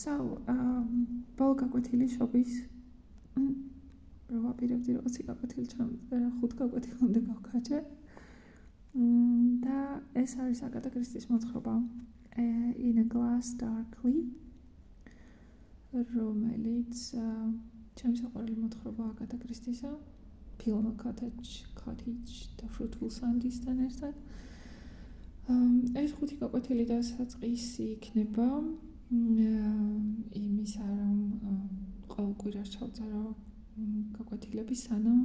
So, ბოლო გაკვეთილი შობის რო ვაპირებდი რომ 20 გაკვეთილი ჩამოვიდა რა 5 გაკვეთილამდე გავქაჩე. და ეს არის აგატა კრისტის მოთხრობა In a Glass Darkly, რომელიც ჩემი საყვარელი მოთხრობა აგატა კრისტისა, ფილმ Cottage და Fruitful Sundays-თან ერთად. ეს 5 გაკვეთილი და საწყისი იქნება იმისა, რომ ყოველ კვირას ჩავწერო გაკვეთილები, სანამ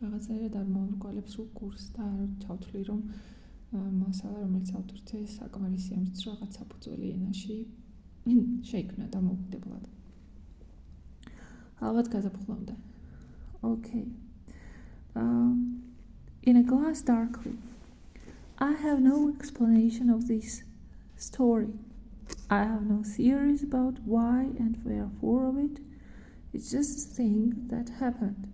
რაღაცნაირად არ მოვიბრკვალებს რო კურსს და არ ჩავთვლი, რომ მასალა, რომელიც ავტორზე საკმარისი ამის რაღაც საფუძველი ენაში შეიქმნა დამოუკიდებლად. ალბათ გაზაფხულამდე. Okay. In a Glass Darkly. I have no explanation of this story. I have no theories about why and wherefore of it. It's just a thing that happened.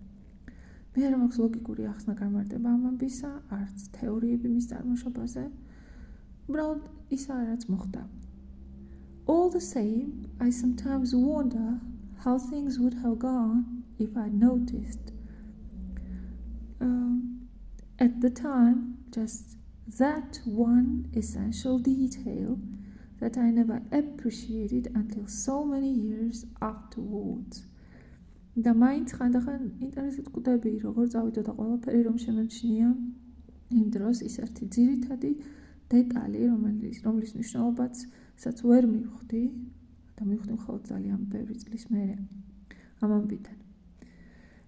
მე არ მაქვს ლოგიკური ახსნა გამარტება ამ ამბისა, არც თეორიები მის წარმოშობაზე. უბრალოდ ისაა, რაც მოხდა. All the same, I sometimes wonder how things would have gone if I'd noticed. At the time, just that one essential detail that I never appreciated until so many years afterwards. და მაინც ხანდახან ინტერესით კვდები, როგორ წავიდოდა ყველაფერი, რომ შემეჩნია იმ დროს ის ერთი ძირითადი დეტალი, რომლის მნიშვნელობაც საც ვერ მივხვდი და მივხვდი მხოლოდ ძალიან ბევრი წლის მერე ამ ამბიდან.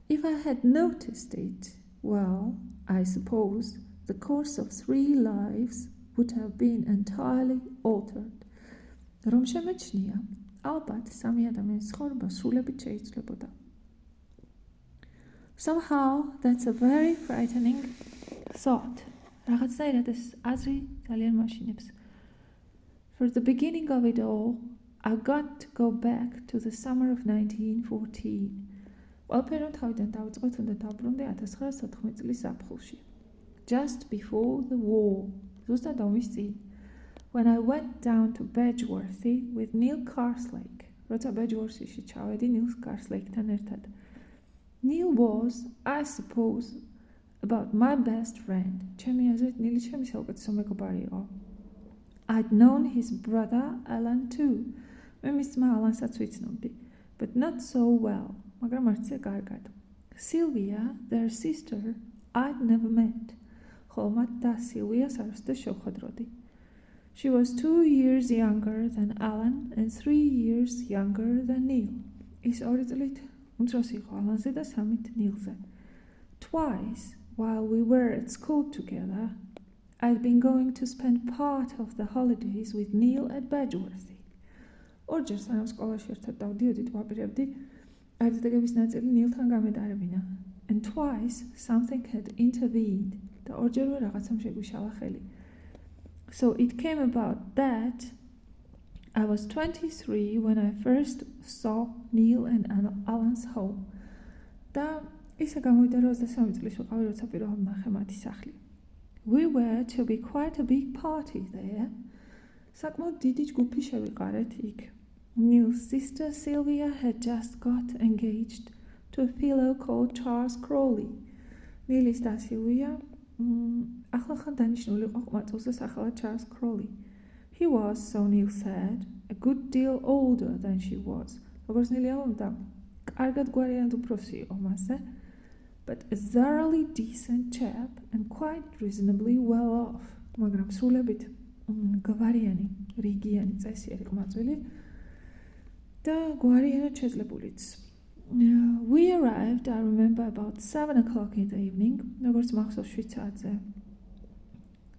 If I had noticed it, well, I suppose the course of 3 lives would have been entirely altered. რომ შემეჩნია, ალბათ 3 ადამიანის ცხოვრება სრულებით შეიცვლებოდა. Somehow, that's a very frightening thought. რაღაცნაირად ეს აზრი ძალიან მაშინებს. For the beginning of it all, I've got to go back to the summer of 1914. ყველაფერი თავიდან დავიწყოთ უნდა დავბრუნდე 1914 წლის ზაფხულში. Just before the war. ზუსტად ომის წინ. When I went down to Bedgeworthy with Neil Carslake. როცა Bedgeworthy-ში ჩავედი Neil Carslake-თან ერთად. Neil was, I suppose, about my best friend. ჩემი აზრით, ნილი ჩემი საუკეთესო მეგობარი იყო. I'd known his brother, Alan, too. მე მის ძმა ალანსაც ვიცნობდი, but not so well. მაგრამ არც ისე კარგად. Sylvia, their sister, I'd never met. ხოლო მათ და Sylvia's არასდროს შევხვედროდი. She was 2 years younger than Alan and 3 years younger than Neil. ის 2 წლით უმცროსი იყო ალანზე და 3-ით ნილზე. Twice, while we were at school together, I'd been going to spend part of the holidays with Neil at Bedgeworthy. ორჯერ სანამ სკოლაში ერთად დავდიოდით, ვაპირებდი არდადეგების ნაწილი ნილთან გამეტარებინა. And twice, something had intervened. და ორჯერვე რაღაცამ შეგვიშალა ხელი. So it came about that I was 23 when I first saw Neil and Alan's home. და ისე გამოვიდა რომ 23 წლის ვიყავი, როცა პირველად ნახე მათი სახლი. We were to be quite a big party there. საკმაოდ დიდი ჯგუფი შევიყარეთ იქ. Neil's sister Sylvia had just got engaged to a fellow called Charles Crowley. Neil's და Sylvia ახლახან დანიშნული იყო ყმაწვილზე სახელად Charles Crowley. He was, so Neil said, a good deal older than she was. როგორც ნილი ამბობდა, კარგად გვარიანად უფროსი იყო მასზე, but a thoroughly decent chap and quite reasonably well off. მაგრამ სრულებით გვარიანი, რიგიანი წესიერი ყმაწვილი და გვარიანად შეძლებულიც. We arrived, I remember, about 7 o'clock in the evening. როგორც მახსოვს 7 საათზე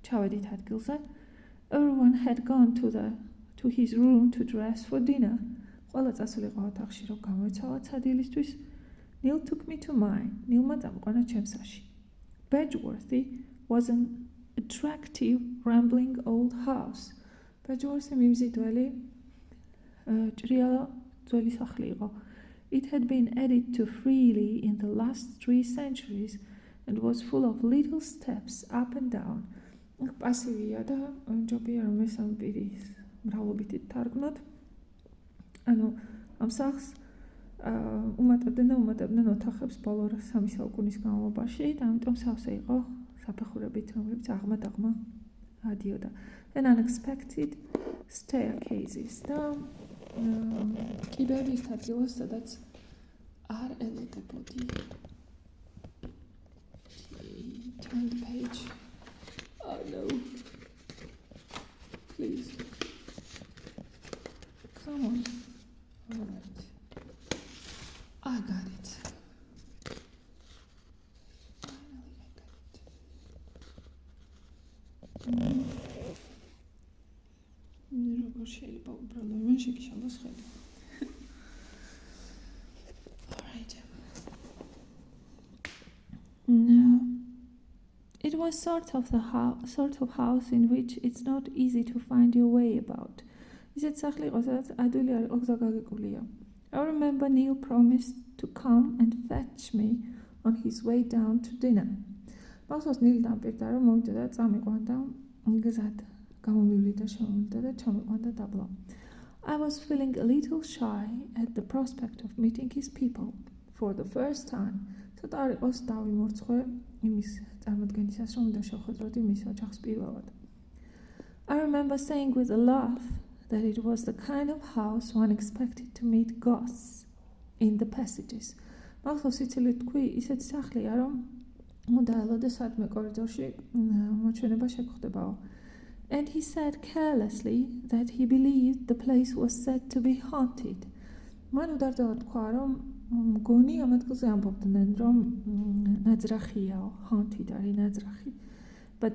ჩავედით ადგილზე. Everyone had gone to his room to dress for dinner. ყველა წასულიყო ოთახში რომ გამოეცვალათ სადილისთვის. Neil took me to mine. Neilმა წამყვანა ჩემსაში. Bedgeworthy was an attractive, rambling old house. Bedgeworthy მიმზიდველი ჭრიალა ძველი სახლი იყო. It had been added to freely in the last 3 centuries and was full of little steps up and down. პასივია და ჯობია რომ მესამე პირის მრავლობითი თარგმნოთ. ანუ ამ სახლს უმატებდნენ ოთახებს ბოლო 3 საუკუნის განმავლობაში და ამიტომ სავსე იყო საფეხურებით, რომლებიც აღმა-დაღმა ადიოდა. Then unexpected staircases და კიბეების ადგილას, სადაც არ ელოდებოდი. Turn the page. Oh no. Please. Come on. All right. I got it. Finally, I got it. როგორ შეიძლება უბრალოდ მან შეგიშალოს ხელი. All right. Now, it was sort of house in which it's not easy to find your way about. Isეთ სახლი იყო, სადაც ადვილი არ იყო გზა გაგიკულია. I remember Neil promised to come and fetch me on his way down to dinner. მახსოვს ნილი დამპირდა, რომ მოვიდა და წამიყვანდა გზად. გამომივლიდა, შემოვიდა და ჩამიყვანდა დაბლა. I was feeling a little shy at the prospect of meeting his people for the first time. ცოტა არ იყოს დავიმორცხვე იმის წარმოდგენისას, რომ უნდა შევხვედროდი მის ოჯახს პირველად. I remember saying with a laugh that it was the kind of house one expected to meet ghosts in the passages. მახსოვს სიცილით თქვი, ისეთ სახლია, რომ უნდა ელოდეს სადმე კორიდორში მოჩვენება შეგხვდებაო. And he said carelessly that he believed the place was said to be haunted. მან უდარდელად თქვა, რომ მგონი ამ ადგილზე ამბობდნენ, რომ ნაძრახიაო, haunted არის ნაძრახი. But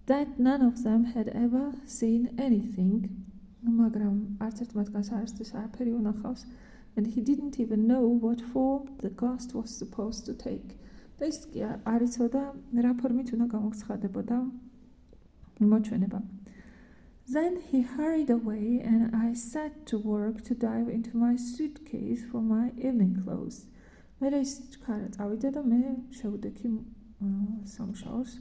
that none of them had ever seen anything. მაგრამ არც ერთ მათგანს არასდროს არაფერი უნახავს, and he didn't even know what form the ghost was supposed to take. და ის კი არ იცოდა რა ფორმით უნდა გამოგცხადებოდა მოჩვენება. Then he hurried away and I set to work to dive into my suitcase for my evening clothes. მერე ის ჩქარა წავიდა და მე შევდექი სამშაოს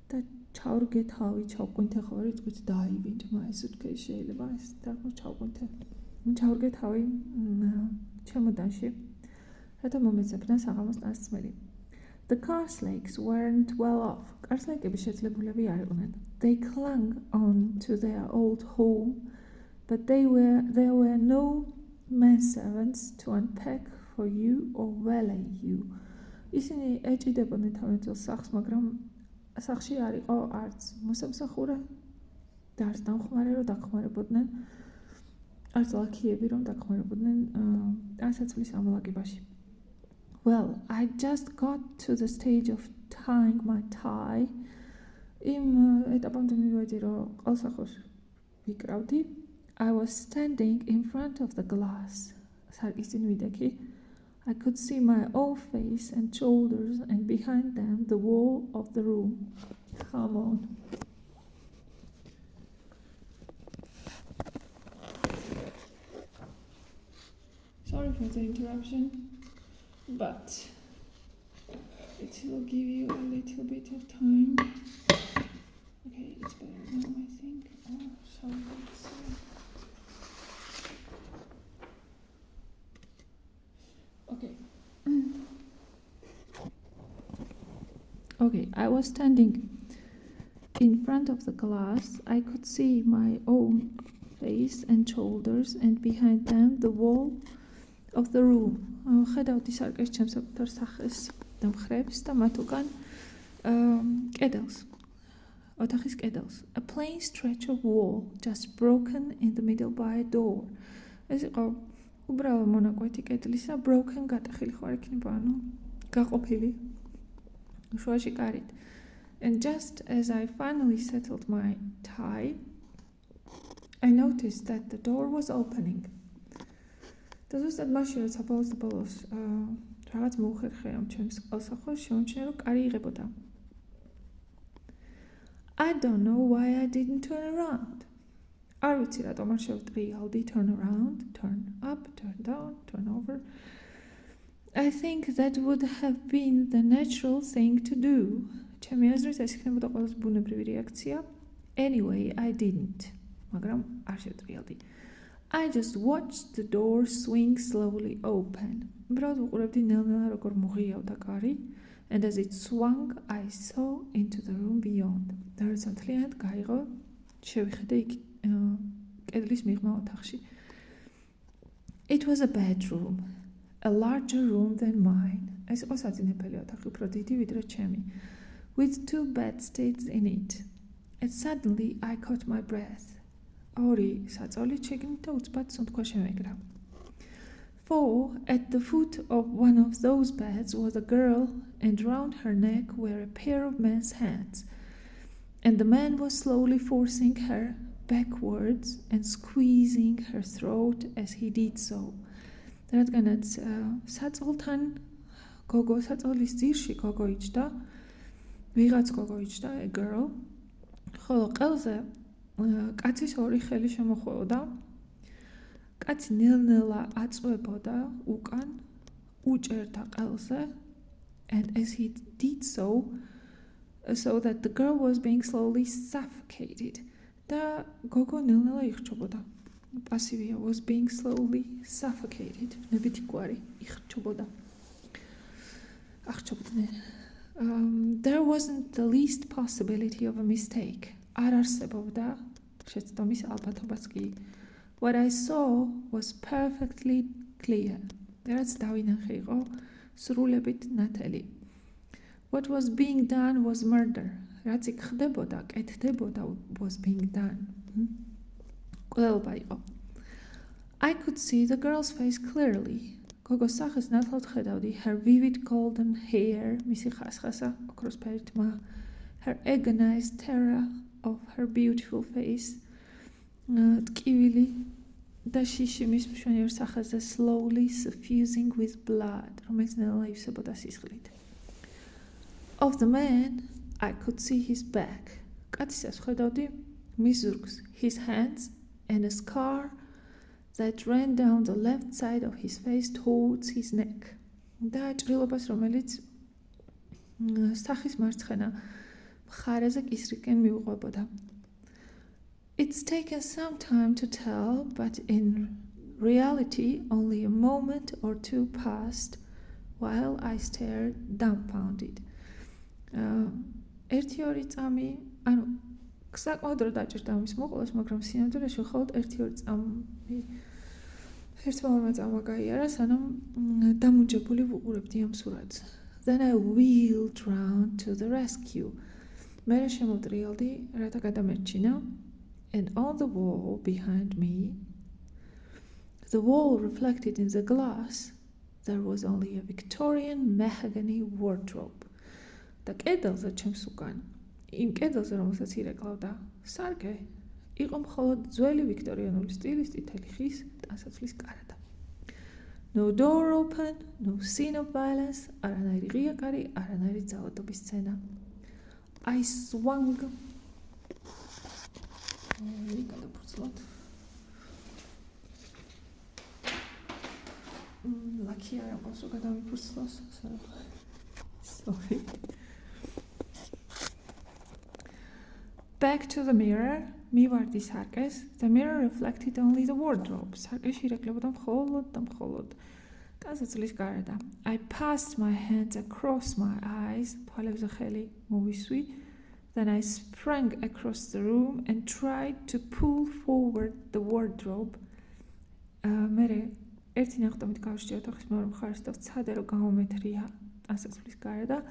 და ჩავრგე თავი, ჩავყვინთე ხო რითქვით dive into my suitcase შეიძლება ეს თარგმნ ჩავყვინთე. ჩავრგე თავი ჩემოდანში, რათა მომეცეფნა საღამოს ნასწმელი. The carslakes weren't well off. Carslakები შეძლებულები არ იყვნენ. They clung on to their old home, but there were no manservants to unpack for you or valet you. ისინი ეჭიდებოდნენ თავიანთელ სახლს, მაგრამ სახლში არ იყო არც მოსამსახურე და არც დამხმარე, რომ დახმარებოდნენ, არც ლაქიები, რომ დახმარებოდნენ ასაცვლის ამალაკებაში. Well, I just got to the stage of tying my tie. იმ ეტაპამდე მივედი, რომ ყელსახოს ვიკრავდი. I was standing in front of the glass. სარკის წინ ვიდექი. I could see my own face and shoulders and behind them the wall of the room. Come on. Sorry for the interruption, but it will give you a little bit of time. Okay, it's better now, I think. Oh, sorry. Okay. Okay, I was standing in front of the glass. I could see my own face and shoulders, and behind them the wall of the room. ხედავდი სარკეს ჩემს საკუთარ სახეს და მხრებს და მათ უკან კედელს. ოთახის კედელს. A plain stretch of wall just broken in the middle by a door. ეს იყო უბრალო მონაკვეთი კედლისა, broken გატეხილი ხო არ იქნება, ანუ გაყოფილი შუაში კარით. And just as I finally settled my tie, I noticed that the door was opening. და ზუსტად მაშინ როცა ბოლოს რაღაც მოუხერხე ამ ჩემს ყელსახოს, შემოჩნია რომ კარი იღებოდა. I don't know why I didn't turn around. არ ვიცი რატომ არ შევტრიალდი, turn around, turn up, turn down, turn over. I think that would have been the natural thing to do. ჩემი აზრით ეს იქნებოდა ყველაზე ბუნებრივი რეაქცია. Anyway, I didn't. მაგრამ არ შევტრიალდი. I just watched the door swing slowly open. უბრალოდ ვუყურებდი ნელ-ნელა როგორ მოღიავდა კარი, and as it swung, I saw into the room beyond. და როცა მთლიანად გაიღო, შევიხედე იქ კედლის მიღმა ოთახში. It was a bedroom, a larger room than mine. ეს იყო საძინებელი ოთახი, უფრო დიდი ვიდრე ჩემი, with 2 bedsteads in it. And suddenly I caught my breath. ორი საწოლით შეგნით და უცბად სუნთქვა შემეკრა. For at the foot of one of those beds was a girl, and round her neck were a pair of men's hands. And the man was slowly forcing her backwards and squeezing her throat as he did so. რადგანაც საწოლთან გოგო საწოლის ძირში გოგო იჯდა, ვიღაც გოგო იჯდა, a girl, ხოლო ყელზე კაცის ორი ხელი შემოხვეოდა. კაცი ნელ-ნელა აწვებოდა უკან, უჭერდა ყელზე, and as he did so that the girl was being slowly suffocated. და გოგო ნელ-ნელა იხჩობოდა. Passive was being slowly suffocated. ნებითი გვარი იხჩობოდა. აღჭობდნენ. There wasn't the least possibility of a mistake. არ არსებობდა შეცდომის ალბათობაც კი. What I saw was perfectly clear. რაც დავინახე იყო სრულებით ნათელი. What was being done was murder. რაც იქ ხდებოდა, კეთდებოდა was being done. კვლელობა იყო. I could see the girl's face clearly. გოგოს სახეს ნათლად ხედავდი, her vivid golden hair, მისი ხასხასა, ოქროსფერი თმა, her agonized terror of her beautiful face, ტკივილი და შიში მის მშვენიერ სახეზე slowly suffusing with blood, რომელიც ნელა ივსებოდა სისხლით. Of the man, I could see his back. კაცისას ხედავდი მის ზურგს, his hands, and a scar that ran down the left side of his face towards his neck. და ჭრილობას, რომელიც სახის მარცხენა მხარეზე კისრისკენ მიუყვებოდა. It's taken some time to tell, but in reality only a moment or two passed while I stared dumbfounded. ერთი-ორი წამი, ანუ საკმაოდ დრო დაჭირდა ამის მოყოლას, მაგრამ სინამდვილეში მხოლოდ ერთი-ორი წამი ერთმა-ორმა წამმა გაიარა, სანამ დამუნჯებული ვუყურებდი ამ სურათს. Then I wheeled round to the rescue. მერე შემოტრიალდი, რათა გადამერჩინა. And on the wall behind me, the wall reflected in the glass, there was only a Victorian mahogany wardrobe. და კედელზე ჩემს უკან, იმ კედელზე, რომელსაც ირეკლავდა სარკე, იყო მხოლოდ ძველი ვიქტორიანული სტილის წითელი ხის ტანსაცმლის კარადა. No door open, no scene of violence, არანაირი ღია კარი, არანაირი ძალადობის სცენა. I swung. Lucky I also got a purse, sorry. Back to the mirror. მივარდი სარკეს. The mirror reflected only the wardrobe. სარკეში ირეკლებოდა მხოლოდ და მხოლოდ ტანსაცმლის გარდა. I passed my hands across my eyes. თვალებზე ხელი მოვისვი. Then I sprang across the room and tried to pull forward the wardrobe. მერე ერთი ნახტომით გავშჭი ოთახის მეორე მხარეს და ვცადე რომ გამომეთრია ტანსაცმლის გარდა.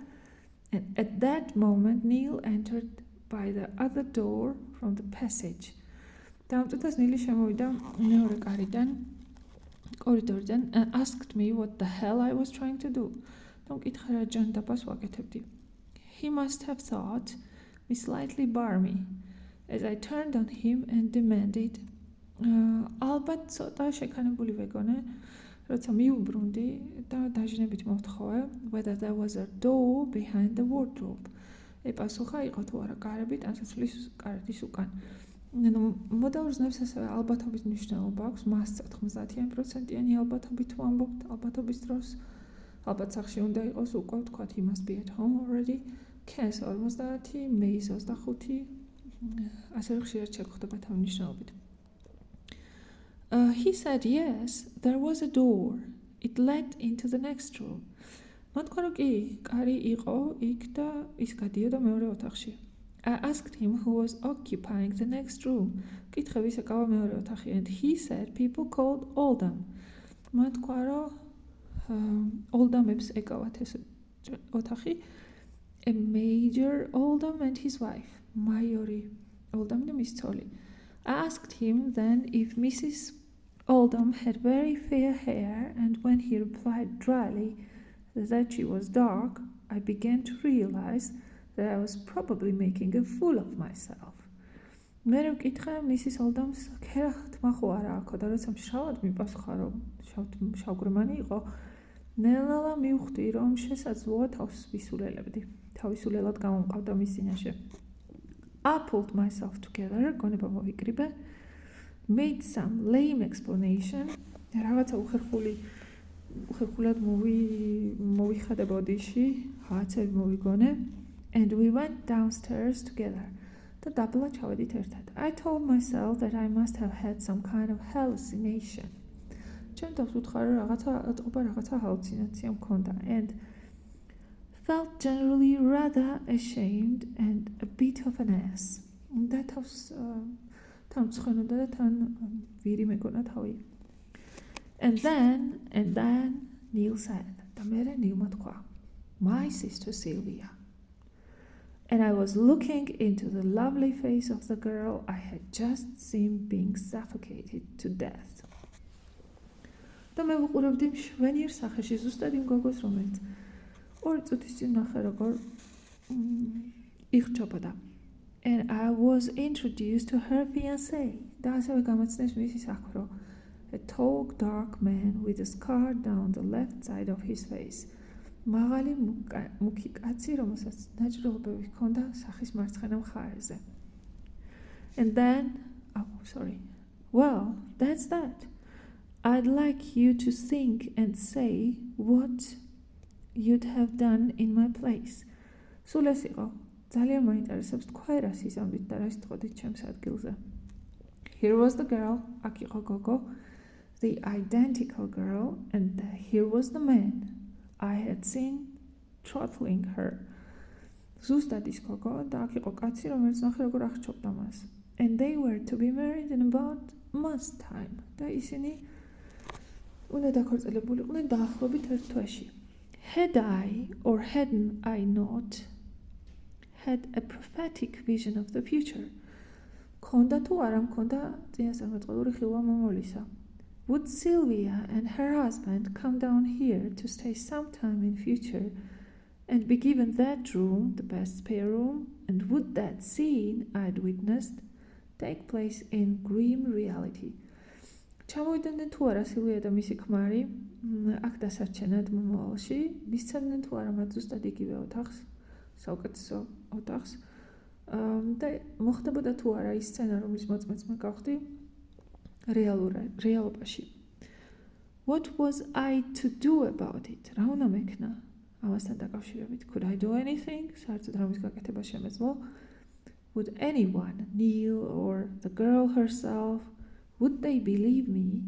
And at that moment Neil entered by the other door from the passage. და ამ წუთას ნილი შემოვიდა მეორე კარიდან, კორიდორიდან, and asked me what the hell I was trying to do. და მკითხა რა ჯანდაბას ვაკეთებდი. He must have thought me slightly barmy as I turned on him and demanded. ალბათ ცოტა შეკანებული ვეგონე, როცა მიუბრუნდი და დაჟინებით მოვთხოვე, whether there was a door behind the wardrobe. եպასუხა იყო თუ არა კარები ტანსაცმლის კარდის უკან. მოდალ ზნებს ასევე ალბათობის მნიშვნელობა აქვს, მას 90%-იანი ალბათობით თუ ამბობთ ალბათობის დროს, ალბათ სახში უნდა იყოს უკვე ვთქვათ he must be at home already. Kes 50, May 25, ასევე ხშირად შეგხვდება თავმნიშნულობით. He said yes, there was a door. It led into the next room. მან თქვა რომ კი, კარი იყო იქ და ის გადიოდა მეორე ოთახში. I asked him who was occupying the next room. კითხე ვის ეკავა მეორე ოთახი, and he said people called Oldham. მან თქვა რომ Oldhamებს ეკავათ ეს ოთახი. A Major Oldham and his wife. Majori Oldham და მის ცოლი. I asked him then if Mrs. Oldham had very fair hair, and when he replied dryly that she was dark, I began to realize that I was probably making a fool of myself. მე რომ ვკითხე Mrs. Oldham's ქერა თმა ხო არა აქო და როცა მშრალად მიპასუხა რომ შავგრემანი იყო, ნელა მივხვდი რომ შესაძლოა თავს თავისულელად გამომყავდა მის წინაშე. I pulled myself together, გონება მოვიკრიბე, made some lame explanation, რაღაცა უხერხულად მოვიხადე ბოდიში, რაღაცები მოვიგონე, and we went downstairs together. და დაბლა ჩავედით ერთად. I told myself that I must have had some kind of hallucination. ჩემ თავს ვუთხარი რაღაცა ჰალუცინაცია მქონდა, and felt generally rather ashamed and a bit of an ass. და თავს თან ცხენოდა და თან ვირი მეგონა თავი. And then Neil said, და მერე ნილმა თქვა, my sister Sylvia. And I was looking into the lovely face of the girl I had just seen being suffocated to death. და მე ვუყურებდი მშვენიერ სახეში ზუსტად იმ გოგოს, რომელიც 2 წუთის წინ ნახე როგორ იხჭობოდა. And I was introduced to her fiancé. და ასევე გამოცნეს მისი საქმრო. A tall, dark man with a scar down the left side of his face. მაღალი მუქი კაცი, რომელსაც ნაჭრობები ჰქონდა სახის მარცხენა მხარეზე. And then, well, that's that. I'd like you to think and say what you'd have done in my place. სულ ეს იყო. ძალიან მაინტერესებს თქვა რას იზამბით და რას თქოდით ჩემს ადგილზე. Here was the girl, აქ იყო გოგო, the identical girl, and here was the man I had seen throttling her. ზუსტად ის გოგო და აქ იყო კაცი, რომელიც ნახე როგორ აღჭობდა მას. And they were to be married in about a month's time. და ისინი უნდა დაქორწილებულიყვნენ დაახლოებით 1 თვეში. Had I or hadn't I not had a prophetic vision of the future? Konda თუ არა მქონდა წინასწარმეტყველური ხილვა მომავლისა. Would Sylvia and her husband come down here to stay sometime in future and be given that room, the best spare room, and would that scene I'd witnessed take place in grim reality? ჩამოვიდნენ თუ არა სილვია და მისი ქმარი აქ დასარჩენად მომავალში, მისცემდნენ თუ არა მათ ზუსტად იგივე ოთახს, საუკეთესო ოთახს, და მოხდებოდა თუ არა ის სცენა, რომლის მოწმეც მე გავხდი რეალობაში. What was I to do about it? რა უნდა მექნა ამასთან დაკავშირებით? Could I do anything? საერთოდ რამის გაკეთება შემეძლო? Would anyone, Neil or the girl herself, would they believe me?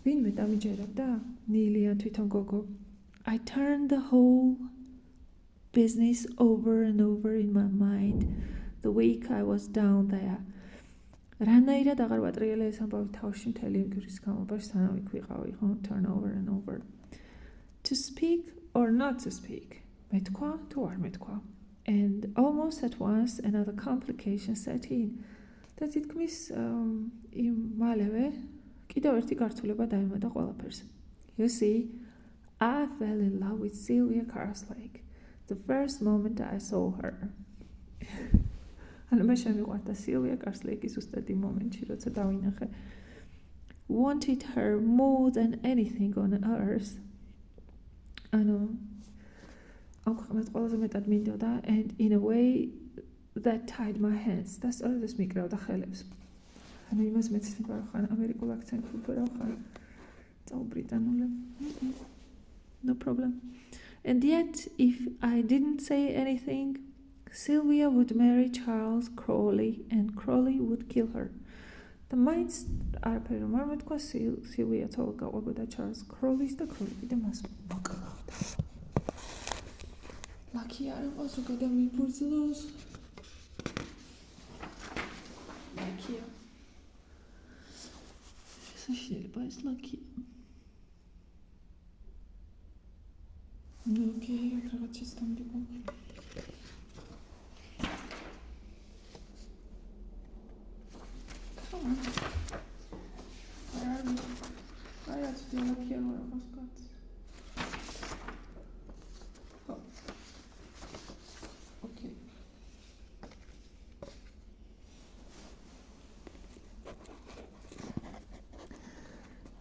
ვინმე დამიჯერებდა? ნილი ან თვითონ გოგო? I turned the whole business over and over in my mind the week I was down there. რანაირად აღარ ვატრიალე ეს ამბავი თავში მთელი იმ კვირის განმავლობაში, სანამ იქ ვიყავი, ხო? Turn over and over. To speak or not to speak? მეთქვა თუ არ მეთქვა? And almost at once another complication set in. და თითქმის იმ მალევე კიდევ ერთი გართულება დაემატა ყველაფერს. You see, I fell in love with Sylvia Carslake the first moment I saw her. ანუ მე შემიყვარდა Sylvia Carslake-ის ზუსტად იმ მომენტში, როცა დავინახე. Wanted her more than anything on earth. ანუ ამ ქვეყანას ყველაზე მეტად მინდოდა, and in a way that tied my hands. და სწორედ ეს მიკრავდა ხელებს. ანუ იმას მეცნით ვარ ხან ამერიკულ აქცენტს ვფერავ ხან წაუ ბრიტანული. No problem. And yet, if I didn't say anything, Sylvia would marry Charles Crawley and Crawley would kill her. და მაინც არაფერი რომ არ მეთქვა, სილვია ცოლად გაყვებოდა ჩარლზ კროლის და კროლი კიდე მას მოკავდა. ლაკი არ იყოს რომ გადამიბრძოლოს. ლაკია. შეიძლება ეს ლაკია. ოკეი, რაღაც ისტორია გვაქვს.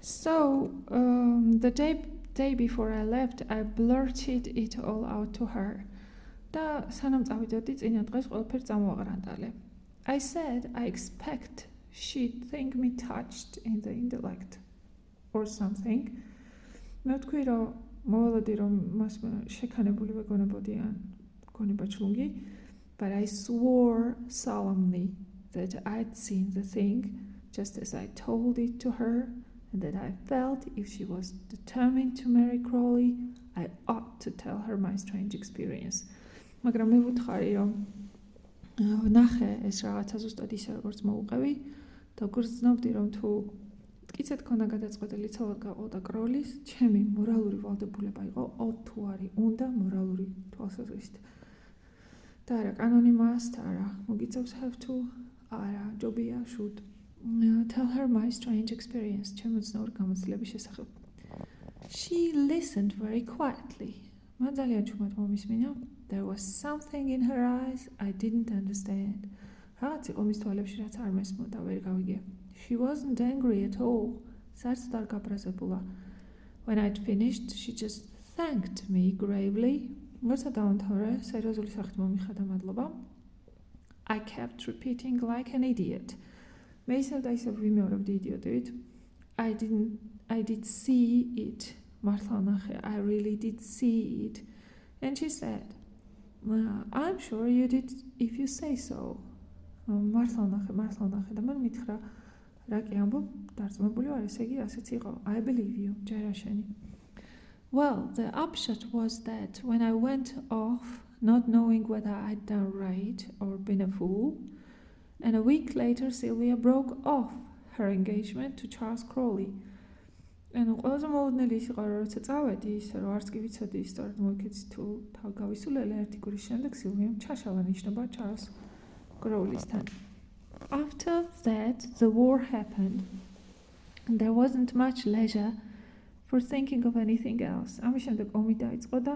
So, the day before I left, I blurted it all out to her. და სანამ წავიდოდი, წინა დღეს ყველაფერს წამოვაყრანდალე. I said I expect she'd think me touched in the intellect or something. მე ვთქვი რომ მოველოდი რომ მას შექანებული ვეგონებოდი ან გონება ჩლუნგი, but I swore solemnly that I'd seen the thing just as I told it to her and that I felt if she was determined to marry Crowley, I ought to tell her my strange experience. მაგრამ მე ვუთხარი რომ ნახე ეს რაღაცა ზუსტად ისე როგორც მოუყევი და გრძნობდი რომ თუ მტკიცედ ქონდა გადაწყვეტილი ცოლად გაყოლდა კროლის, ჩემი მორალური ვალდებულება იყო თუ არის უნდა მორალური თვალსაზრისით. და არა კანონი must, არა მოგიწევს have to, არა ჯობია should. Tell her my strange experience. ჩემი უცნაური გამოცდილების შესახებ. She listened very quietly. მან ძალიან ჩუმად მომისმინა. There was something in her eyes I didn't understand. რაღაც იყო მის თვალებში, რაც არ მესმოდა, ვერ გავიგე. She wasn't angry at all. საერთოდ არ გაბრაზებულა. When I'd finished, she just thanked me gravely. როცა დავამთავრე, სერიოზული სახით მომიხადა მადლობა. I kept repeating like an idiot. მე ისევ და ისევ ვიმეორებდი იდიოტივით. I did see it. მართლა ნახე, I really did see it. And she said, I'm sure you did if you say so. მართლა ნახე და მან მითხრა რა კი ამბობ, დარწმუნებული ვარ, ესე იგი ასეც იყო. I believe you, ჯერა შენი. Well, the upshot was that when I went off, not knowing whether I'd done right or been a fool, and a week later Sylvia broke off her engagement to Charles Crowley. And ყველაზე მოულოდნელი ის იყო, როცა წავედი, ისე რომ არც კი ვიცოდი ისტორიად მოვიქეცი თუ თავ გავისულელე ერთი კვირის შემდეგ სილვიამ ჩაშალა ნიშნობა ჩარლს კროულისთან. After that, the war happened, and there wasn't much leisure for thinking of anything else. ამის შემდეგ ომი დაიწყო და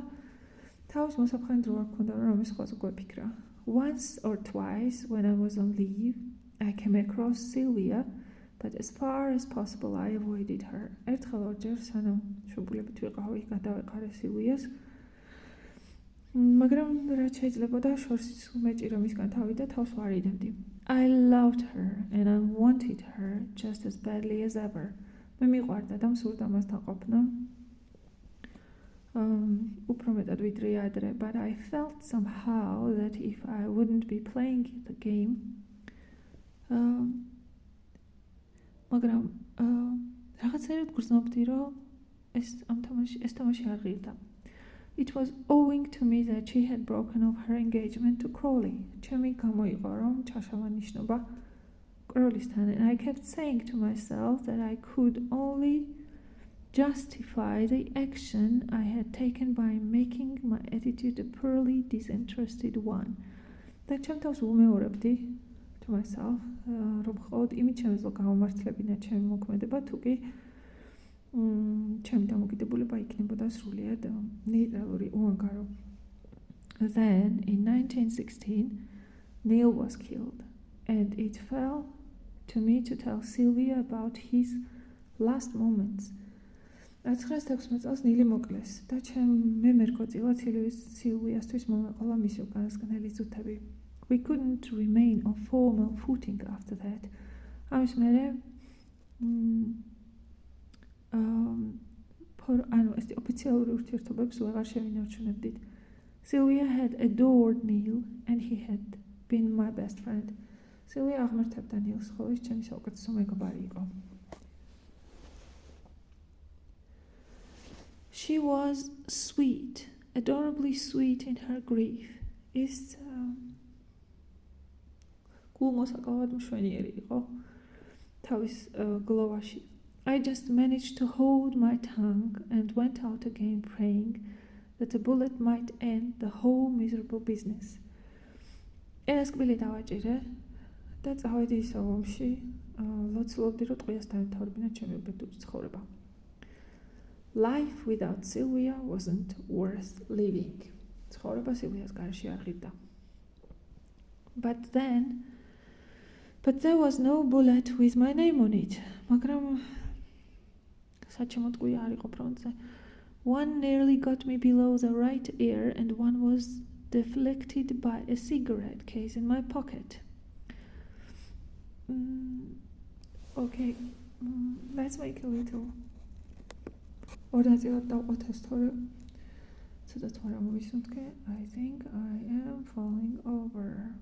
თავის მოსაფრთხე დრო არ მქონდა რომ ამის სხვაზე გვეფიქრა. Once or twice when I was on leave, I came across Sylvia, but as far as possible I avoided her. ერთხელ ორჯერ სანამ შუბულებით ვიყავი, გადავეყარე სილვიას. მაგრამ რაც შეიძლებოდა შორს მეჭირო მისგან თავი და თავს ვარიდებდი. I loved her and I wanted her just as badly as ever. მე მიყვარდა და მსურდა მასთან ყოფნა. უფრო მეტად ვიდრე ადრე, but I felt somehow that if I wouldn't be playing the game, მაგრამ რაღაცერად გრძნობდი რომ ეს თამაში არ ღირდა. It was owing to me that she had broken off her engagement to Crowley. ჩემი გამოიყო რომ ჩაშალა ნიშნობა კროლისთან, and I kept saying to myself that I could only justify the action I had taken by making my attitude a purely disinterested one. და ჩემ თავს ვუმეორებდი to myself, რომ მხოლოდ იმით შემეძლო გამომართლებინა ჩემი მოქმედება, თუ კი ჩემი დამოკიდებულება იქნებოდა სრულიად ნეიტრალური, უანგარო. Then, in 1916, Neil was killed, and it fell to me to tell Sylvia about his last moments. 1916 წელს ნილი მოკლეს და მე მერკოწილად სილვიასთვის მომეყოლა მისი უკანასკნელი წუთები. We couldn't remain on formal footing after that. ამის მერე ეს ოფიციალური ურთიერთობებს ვეღარ შევინარჩუნებდით. Sylvia had adored Neil and he had been my best friend. სილვია აღმერთებდა ნილს, ხოლო ის ჩემი საუკეთესო მეგობარი იყო. She was sweet, adorably sweet in her grief. Is გულმოსაკავად მშვენიერი იყო თავის გლოვაში. I just managed to hold my tongue and went out again praying that a bullet might end the whole miserable business. ერასკბილი დავაჭირე და წავედი ისევ ომში, ლოცულობდი რომ ტყვიას დაემთავრებინა ჩემი უბედური ცხოვრება. Life without Sylvia wasn't worth living. ცხოვრება სილვიას გარეშე არ ღირდა. But there was no bullet with my name on it. მაგრამ საჩემო ტყვია არ იყო ფრონტზე. One nearly got me below the right ear and one was deflected by a cigarette case in my pocket. Okay, let's make a little. ორდაცილად დავყოთ ეს თორე ცოტა თორე მოვისუნთქე. I think I am falling over.